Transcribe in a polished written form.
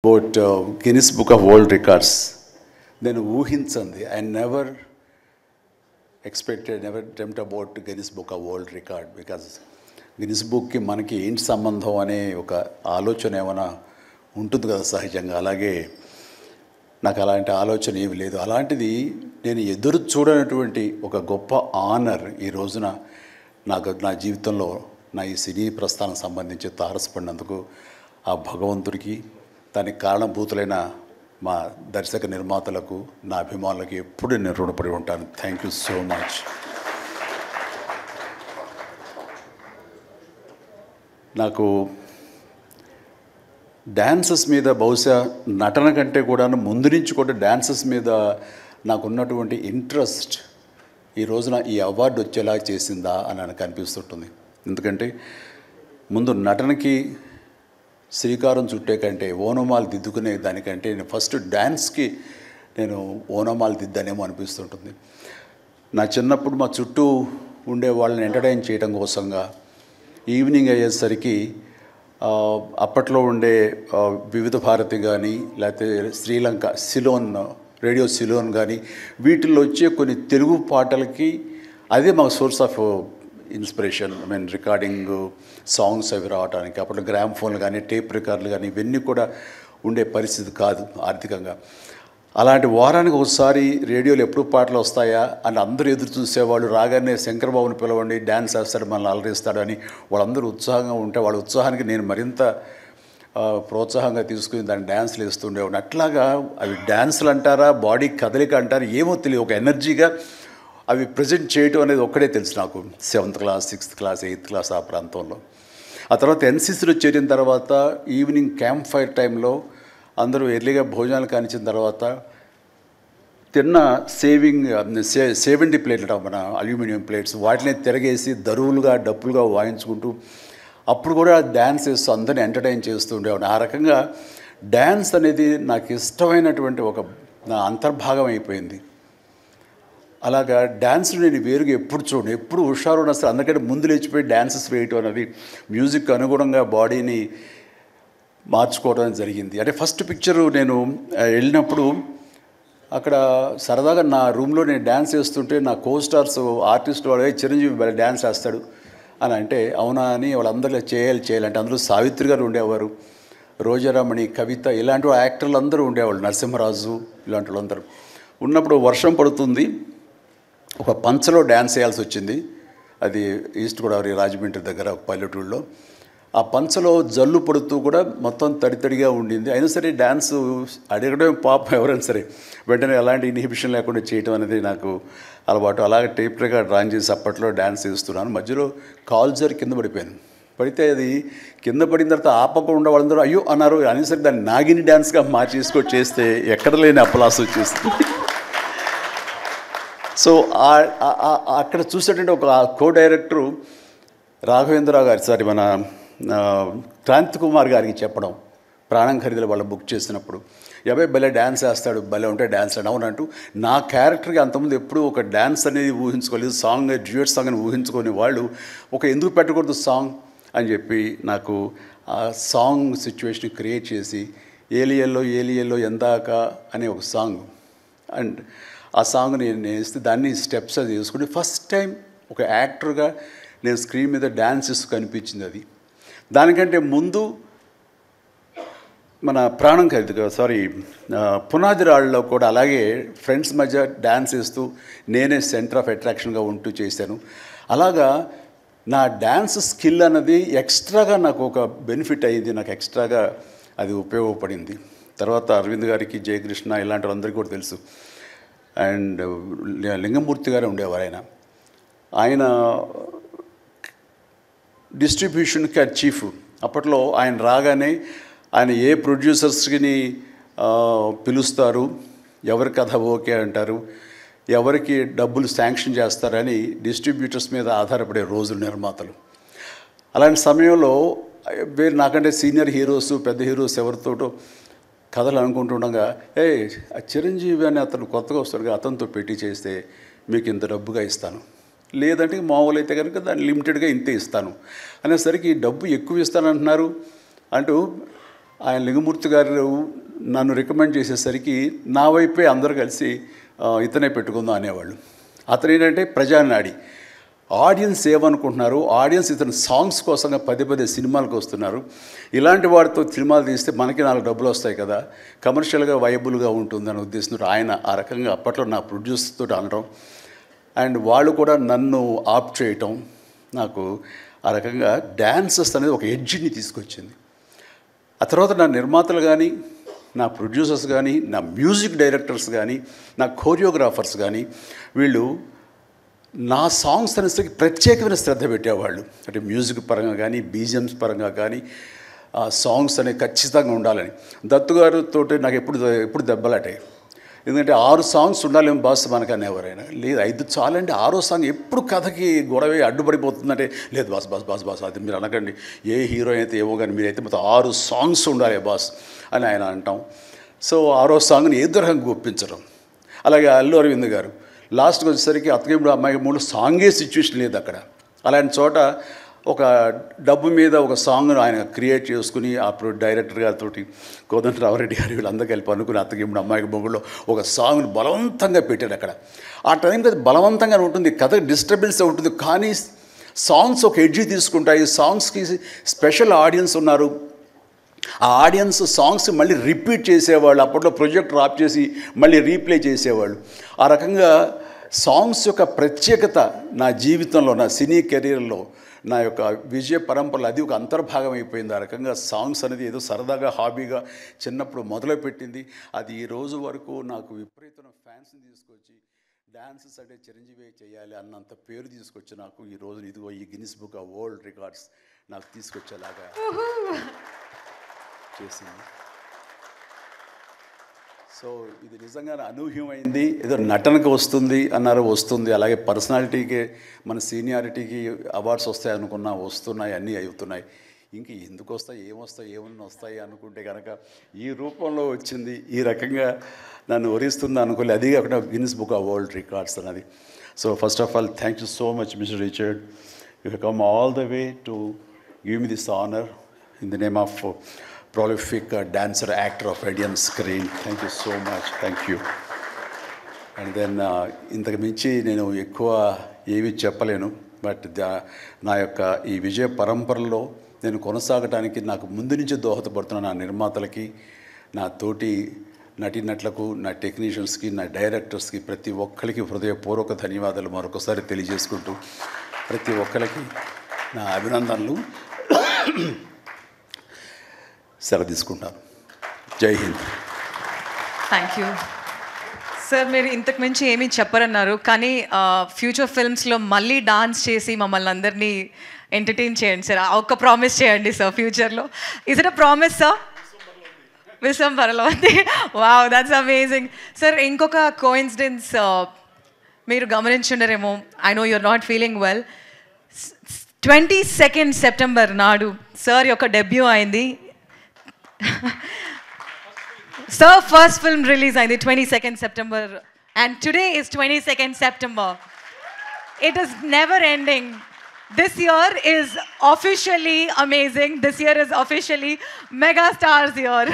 About Guinness Book of World Records. నేను ఊహించండి. I never expected, never dreamt about Guinness Book of World Record because Guinness బుక్కి మనకి ఏంటి సంబంధం అనే ఒక ఆలోచన ఏమైనా ఉంటుంది కదా సహజంగా. అలాగే నాకు అలాంటి ఆలోచన ఏమి లేదు. అలాంటిది నేను ఎదురు చూడనటువంటి ఒక గొప్ప ఆనర్ ఈ రోజున నా జీవితంలో నా ఈ సినీ ప్రస్థానం సంబంధించి తారసపడినందుకు ఆ భగవంతుడికి, దానికి కారణభూతులైన మా దర్శక నిర్మాతలకు, నా అభిమానులకు ఎప్పుడు నేను రుణపడి ఉంటాను. Thank you so much. నాకు డ్యాన్సెస్ మీద బహుశా నటన కంటే కూడా ముందు నుంచి కూడా డ్యాన్సెస్ మీద నాకున్నటువంటి ఇంట్రెస్ట్ ఈ రోజున ఈ అవార్డు వచ్చేలా చేసిందా అని నాకు అనిపిస్తుంటుంది. ఎందుకంటే ముందు నటనకి శ్రీకారం చుట్టే కంటే ఓనమాలు దిద్దుకునే దానికంటే నేను ఫస్ట్ డ్యాన్స్కి నేను ఓనమాలు దిద్దానేమో అనిపిస్తుంటుంది. నా చిన్నప్పుడు మా చుట్టూ ఉండే వాళ్ళని ఎంటర్టైన్ చేయడం కోసంగా ఈవినింగ్ అయ్యేసరికి అప్పట్లో ఉండే వివిధ భారతి కానీ, లేకపోతే శ్రీలంక సిలోన్, రేడియో సిలోన్ కానీ, వీటిల్లో వచ్చే కొన్ని తెలుగు పాటలకి అదే మాకు source of inspiration. Recording songs అవి రావడానికి అప్పట్లో గ్రామ్ ఫోన్లు కానీ, టేప్ రికార్డులు కానీ ఇవన్నీ కూడా ఉండే పరిస్థితి కాదు ఆర్థికంగా. అలాంటి వారానికి ఒకసారి రేడియోలో ఎప్పుడు పాటలు వస్తాయా అని అందరూ ఎదురు చూసేవాళ్ళు. రాగానే శంకర్బాబుని పిలవండి, డ్యాన్స్ వేస్తాడు, మనల్ని అలరిస్తాడు అని వాళ్ళందరూ ఉత్సాహంగా ఉంటే వాళ్ళ ఉత్సాహానికి నేను మరింత ప్రోత్సాహంగా తీసుకుని దాన్ని డ్యాన్స్లు వేస్తుండేవాడిని. అట్లాగా అవి డ్యాన్సులు అంటారా, బాడీ కదలిక అంటారా ఏమో తెలియదు, ఒక ఎనర్జీగా అవి ప్రజెంట్ చేయటం అనేది ఒక్కడే తెలుసు నాకు. 7th class, 6th class, 8th class ఆ ప్రాంతంలో. ఆ తర్వాత ఎన్సీసీలో చేరిన తర్వాత ఈవినింగ్ క్యాంప్ ఫైర్ టైంలో అందరూ ఎర్లీగా భోజనాలు కానిచ్చిన తర్వాత తిన్న 70 ప్లేట్లు మన అల్యూమినియం ప్లేట్స్ వాటిని తిరగేసి దరువులుగా డప్పులుగా వాయించుకుంటూ అప్పుడు కూడా డ్యాన్స్ వేస్తూ అందరిని ఎంటర్టైన్ చేస్తూ ఉండేవాడు. ఆ రకంగా డ్యాన్స్ అనేది నాకు ఇష్టమైనటువంటి ఒక నా అంతర్భాగం అయిపోయింది. అలాగా డ్యాన్స్ నేను వేరుగా ఎప్పుడు చూడను, ఎప్పుడు హుషారు ఉన్న అసలు అందుకంటే ముందు లేచిపోయి డ్యాన్సెస్ వేయటం అనేది మ్యూజిక్ అనుగుణంగా బాడీని మార్చుకోవడం జరిగింది. అంటే ఫస్ట్ పిక్చరు నేను వెళ్ళినప్పుడు అక్కడ సరదాగా నా రూమ్లో నేను డ్యాన్స్ చేస్తుంటే నా కోస్టార్స్ ఆర్టిస్ట్ వాడు చిరంజీవి డ్యాన్స్ వేస్తాడు అని అంటే అవునా అని వాళ్ళందరూ చేయాలంటే అందులో సావిత్రి గారు ఉండేవారు, రోజారామణి, కవిత ఇలాంటి యాక్టర్లు అందరూ ఉండేవాళ్ళు, నరసింహరాజు ఇలాంటి వాళ్ళందరూ ఉన్నప్పుడు వర్షం పడుతుంది. ఒక పంచలో డ్యాన్స్ వేయాల్సి వచ్చింది. అది ఈస్ట్ గోదావరి రాజమండ్రి దగ్గర ఒక పల్లెటూళ్ళలో. ఆ పంచలో జల్లు పడుతూ కూడా మొత్తం తడితడిగా ఉండింది. అయినా సరే డ్యాన్స్ అడగడం పాపం ఎవరైనా సరే వెంటనే ఎలాంటి ఇన్హిబిషన్ లేకుండా చేయటం అనేది నాకు అలవాటు. అలాగే టేప్ రికార్డ్ డ్రాయింగ్ చేసి అప్పట్లో డ్యాన్స్ చేస్తున్నాను. మధ్యలో కాల్జర్ కింద పడిపోయాను. పడితే అది కింద పడిన తర్వాత ఆపకుండా వాళ్ళందరూ అయ్యో అన్నారు. అయినా సరే దాన్ని నాగిని డ్యాన్స్గా మార్చేసుకొని చేస్తే ఎక్కడ లేని అప్పలాస్ వచ్చేస్తుంది. సో అక్కడ చూసేటంటే ఒక కో డైరెక్టరు రాఘవేంద్రరావు గారి సారి మన క్రాంతి కుమార్ గారికి చెప్పడం, ప్రాణం ఖరీదులు వాళ్ళు బుక్ చేసినప్పుడు ఎవై భలే డ్యాన్స్ వేస్తాడు, భలే ఉంటే డ్యాన్స్ అని అవునంటూ నా క్యారెక్టర్కి అంతకుముందు ఎప్పుడు ఒక డ్యాన్స్ అనేది ఊహించుకోలేదు. సాంగ్ డ్యూయట్ సాంగ్ అని ఊహించుకొని వాళ్ళు ఒక ఎందుకు పెట్టకూడదు సాంగ్ అని చెప్పి నాకు ఆ సాంగ్ సిచ్యువేషన్ క్రియేట్ చేసి ఏలియల్లో ఎందాక అనే ఒక సాంగ్, అండ్ ఆ సాంగ్ నేను వేస్తే దాన్ని స్టెప్స్ అది వేసుకుని ఫస్ట్ టైం ఒక యాక్టర్గా నేను స్క్రీన్ మీద డ్యాన్స్ చేస్తూ కనిపించింది. అది దానికంటే ముందు మన ప్రాణం ఖరీదు పునాది రాళ్ళలో కూడా అలాగే ఫ్రెండ్స్ మధ్య డ్యాన్స్ వేస్తూ నేనే సెంటర్ ఆఫ్ అట్రాక్షన్గా ఉంటూ చేశాను. అలాగా నా డ్యాన్స్ స్కిల్ అన్నది ఎక్స్ట్రాగా నాకు ఒక బెనిఫిట్ అయ్యింది, నాకు ఎక్స్ట్రాగా అది ఉపయోగపడింది. తర్వాత అరవింద్ గారికి, జయకృష్ణ ఇలాంటి వాళ్ళందరికీ కూడా తెలుసు. అండ్ లింగమూర్తి గారు ఉండేవారు. ఆయన డిస్ట్రిబ్యూషన్కి చీఫ్. అప్పట్లో ఆయన రాగానే ఆయన ఏ ప్రొడ్యూసర్స్ని పిలుస్తారు, ఎవరి కథ ఓకే అంటారు, ఎవరికి డబ్బులు శాంక్షన్ చేస్తారని డిస్ట్రిబ్యూటర్స్ మీద ఆధారపడే రోజులు నిర్మాతలు. అలాంటి సమయంలో నాకంటే సీనియర్ హీరోస్, పెద్ద హీరోస్ ఎవరితోటో కథలు అనుకుంటుండగా చిరంజీవి అని అతను కొత్తగా వస్తాడుగా, అతనితో పెట్టి చేస్తే మీకు ఇంత డబ్బుగా ఇస్తాను, లేదంటే మామూలు అయితే కనుక దాన్ని లిమిటెడ్గా ఇంతే ఇస్తాను అనేసరికి డబ్బు ఎక్కువ ఇస్తానంటున్నారు అంటూ ఆయన లింగమూర్తి గారు నన్ను రికమెండ్ చేసేసరికి నా వైపే అందరూ కలిసి ఇతనే పెట్టుకుందాం అనేవాళ్ళు. అతను ఏంటంటే ప్రజానాడి, ఆడియన్స్ ఏమనుకుంటున్నారు, ఆడియన్స్ ఇతను సాంగ్స్ కోసంగా పదే సినిమాలకు వస్తున్నారు, ఇలాంటి వాడితో సినిమాలు తీస్తే మనకి 4 డబ్బులు వస్తాయి కదా, కమర్షియల్గా వైబుల్గా ఉంటుందనే ఉద్దేశంతో ఆయన ఆ రకంగా అప్పట్లో నా ప్రొడ్యూసర్తో అనడం, అండ్ వాళ్ళు కూడా నన్ను ఆప్ చేయటం నాకు ఆ రకంగా డ్యాన్సెస్ అనేది ఒక ఎడ్జ్ని తీసుకొచ్చింది. ఆ తర్వాత నా నిర్మాతలు కానీ, నా ప్రొడ్యూసర్స్ కానీ, నా మ్యూజిక్ డైరెక్టర్స్ కానీ, నా కోరియోగ్రాఫర్స్ కానీ వీళ్ళు నా సాంగ్స్ అనేసరికి ప్రత్యేకమైన శ్రద్ధ పెట్టేవాళ్ళు. అంటే మ్యూజిక్ పరంగా కానీ, బీజిఎమ్స్ పరంగా కానీ ఆ సాంగ్స్ అనేవి ఖచ్చితంగా ఉండాలని. దత్తు గారితో నాకు ఎప్పుడు దెబ్బలాటాయి. ఎందుకంటే 6 సాంగ్స్ ఉండాలేమో బాస్ మనకని ఎవరైనా, లేదు 5 చాలండి, 6వ సాంగ్ ఎప్పుడు కథకి గొడవ అడ్డుపడిపోతుందంటే, లేదు బాస్ బాస్ బాస్ బాస్ అది మీరు అనకండి, ఏ హీరో అయితే ఏవో కానీ మీరైతే మొత్తం 6 సాంగ్స్ ఉండాలి బాస్ అని ఆయన అంటాం. సో 6వ సాంగ్ని ఏదో రకంగా ఒప్పించడం. అలాగే అల్లు అరవింద్ గారు లాస్ట్కి వచ్చేసరికి అత్తగేముడు అమ్మాయికి 3 సాంగే సిచ్యువేషన్ లేదు అక్కడ. అలాంటి చోట ఒక డబ్బు మీద ఒక సాంగ్ను ఆయన క్రియేట్ చేసుకుని అప్పుడు డైరెక్టర్ గారితో కోదండరామరెడ్డి గారు వీళ్ళందరూ కలిపి అనుకుని అత్తగేముడు అమ్మాయికి మొగుల్లో ఒక సాంగ్ను బలవంతంగా పెట్టాడు అక్కడ. ఆ టైంకి అది బలవంతంగా ఉంటుంది, కథ డిస్టర్బెన్స్ ఉంటుంది, కానీ సాంగ్స్ ఒక ఎడ్జి తీసుకుంటాయి. సాంగ్స్కి స్పెషల్ ఆడియన్స్ ఉన్నారు. ఆ ఆడియన్స్ సాంగ్స్ మళ్ళీ రిపీట్ చేసేవాళ్ళు. అప్పట్లో ప్రొజెక్టర్ ఆఫ్ చేసి మళ్ళీ రీప్లే చేసేవాళ్ళు. ఆ రకంగా సాంగ్స్ యొక్క ప్రత్యేకత నా జీవితంలో, నా సినీ కెరీర్లో, నా యొక్క విజయ పరంపరలో అది ఒక అంతర్భాగం అయిపోయింది. ఆ రకంగా సాంగ్స్ అనేది ఏదో సరదాగా హాబీగా చిన్నప్పుడు మొదలుపెట్టింది. అది ఈ రోజు వరకు నాకు విపరీతమైన ఫ్యాన్స్ని తీసుకొచ్చి డాన్సెస్ అంటే చిరంజీవి చేయాలి అన్నంత పేరు తీసుకొచ్చి నాకు ఈ రోజు ఇదిగో ఈ Guinness book of world records నాకు తీసుకొచ్చేలాగా చేసింది. సో ఇది నిజంగా అనూహ్యమైంది. ఏదో నటనకు వస్తుంది అన్నారు, వస్తుంది. అలాగే పర్సనాలిటీకి, మన సీనియారిటీకి అవార్డ్స్ వస్తాయి అనుకున్నా వస్తున్నాయి, అన్నీ అవుతున్నాయి. ఇంక ఎందుకు వస్తాయి, ఏమన్నా వస్తాయి అనుకుంటే కనుక ఈ రూపంలో వచ్చింది. ఈ రకంగా నన్ను వరిస్తుంది అనుకోలే. అది కాకుండా Guinness book of world records అన్నది. So first of all thank you so much mister Richard. You have come all the way to give me this honour in the name of prolific dancer, actor of Indian screen. Thank you so much. Thank you. And then ఇంతకు మించి నేను ఎక్కువ ఏమీ చెప్పలేను. But నా యొక్క ఈ విజయ పరంపరలో నేను కొనసాగడానికి నాకు ముందు నుంచి దోహదపడుతున్న నా నిర్మాతలకి, నా తోటి నటీనటులకు, నా టెక్నీషియన్స్కి, నా డైరెక్టర్స్కి, ప్రతి ఒక్కరికి హృదయపూర్వక ధన్యవాదాలు మరొకసారి తెలియజేసుకుంటూ ప్రతి ఒక్కరికి నా అభినందనలు సెలవు తీసుకుంటాను. జై హింద్. Thank you sir. మీరు ఇంతకు మించి ఏమీ చెప్పరన్నారు, కానీ ఫ్యూచర్ ఫిల్మ్స్లో మళ్ళీ డాన్స్ చేసి మమ్మల్ని అందరినీ ఎంటర్టైన్ చేయండి సార్. ఒక్క ప్రామిస్ చేయండి సార్ ఫ్యూచర్లో. Is it a promise sir? విశ్వంబరలో ఉంది. Wow, that's amazing sir. ఇంకొక కోఇన్సిడెన్స్ మీరు గమనించుండరేమో, I know you're not feeling well. 22nd September నాడు సార్ యొక్క డెబ్యూ అయింది. Sir, first film release on the 22nd September, and today is 22nd September. It is never ending. This year is officially amazing. This year is officially Mega Stars year.